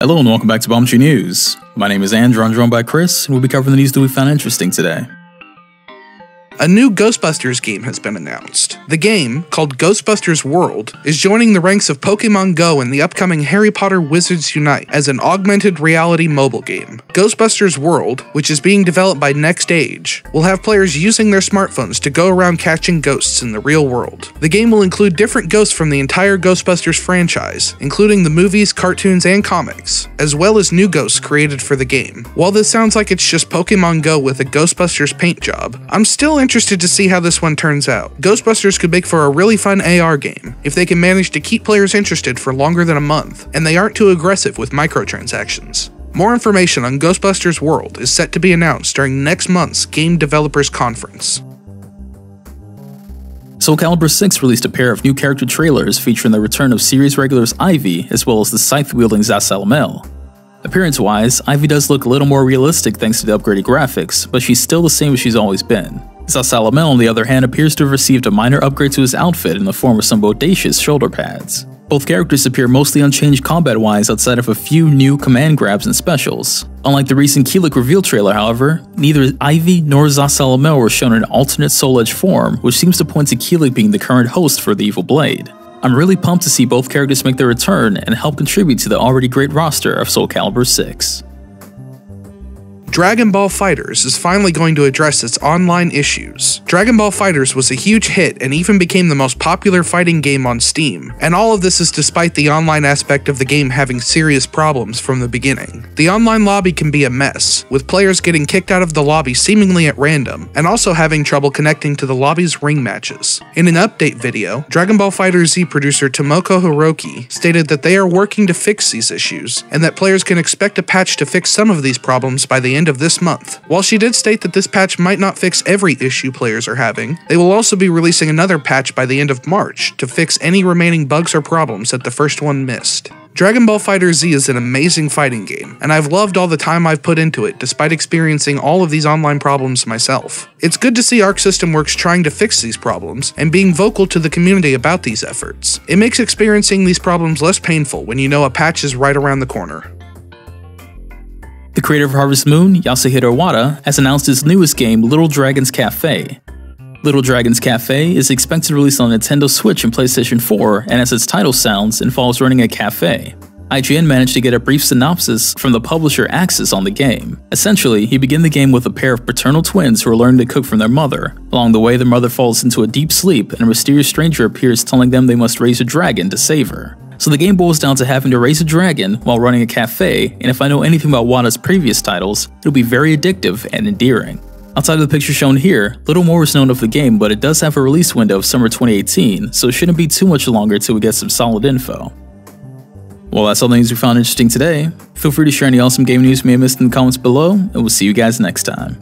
Hello and welcome back to Bombchu News. My name is Andrew, I'm joined by Chris, and we'll be covering the news that we found interesting today. A new Ghostbusters game has been announced. The game, called Ghostbusters World, is joining the ranks of Pokemon Go in the upcoming Harry Potter Wizards Unite as an augmented reality mobile game. Ghostbusters World, which is being developed by Next Age, will have players using their smartphones to go around catching ghosts in the real world. The game will include different ghosts from the entire Ghostbusters franchise, including the movies, cartoons, and comics, as well as new ghosts created for the game. While this sounds like it's just Pokemon Go with a Ghostbusters paint job, I'm still interested to see how this one turns out. Ghostbusters could make for a really fun AR game if they can manage to keep players interested for longer than a month, and they aren't too aggressive with microtransactions. More information on Ghostbusters World is set to be announced during next month's Game Developers Conference. So Calibur 6 released a pair of new character trailers featuring the return of series regulars Ivy as well as the scythe-wielding Zasalamel. Appearance-wise, Ivy does look a little more realistic thanks to the upgraded graphics, but she's still the same as she's always been. Zasalamel, on the other hand, appears to have received a minor upgrade to his outfit in the form of some bodacious shoulder pads. Both characters appear mostly unchanged combat-wise outside of a few new command grabs and specials. Unlike the recent Keelik reveal trailer, however, neither Ivy nor Zasalamel were shown in an alternate Soul Edge form, which seems to point to Keelik being the current host for the Evil Blade. I'm really pumped to see both characters make their return and help contribute to the already great roster of Soul Calibur 6. Dragon Ball FighterZ is finally going to address its online issues. Dragon Ball FighterZ was a huge hit and even became the most popular fighting game on Steam, and all of this is despite the online aspect of the game having serious problems from the beginning. The online lobby can be a mess, with players getting kicked out of the lobby seemingly at random, and also having trouble connecting to the lobby's ring matches. In an update video, Dragon Ball FighterZ producer Tomoko Hiroki stated that they are working to fix these issues, and that players can expect a patch to fix some of these problems by the end of this month. While she did state that this patch might not fix every issue players are having, they will also be releasing another patch by the end of March to fix any remaining bugs or problems that the first one missed. Dragon Ball FighterZ is an amazing fighting game, and I've loved all the time I've put into it despite experiencing all of these online problems myself. It's good to see Arc System Works trying to fix these problems and being vocal to the community about these efforts. It makes experiencing these problems less painful when you know a patch is right around the corner. The creator of Harvest Moon, Yasuhiro Wada, has announced his newest game, Little Dragon's Café. Little Dragon's Café is expected to release on Nintendo Switch and PlayStation 4, and as its title sounds, involves running a cafe. IGN managed to get a brief synopsis from the publisher Axis on the game. Essentially, you begin the game with a pair of paternal twins who are learning to cook from their mother. Along the way, their mother falls into a deep sleep, and a mysterious stranger appears telling them they must raise a dragon to save her. So the game boils down to having to raise a dragon while running a cafe, and if I know anything about Wada's previous titles, it'll be very addictive and endearing. Outside of the picture shown here, little more is known of the game, but it does have a release window of summer 2018, so it shouldn't be too much longer till we get some solid info. Well, that's all the news we found interesting today. Feel free to share any awesome game news you may have missed in the comments below, and we'll see you guys next time.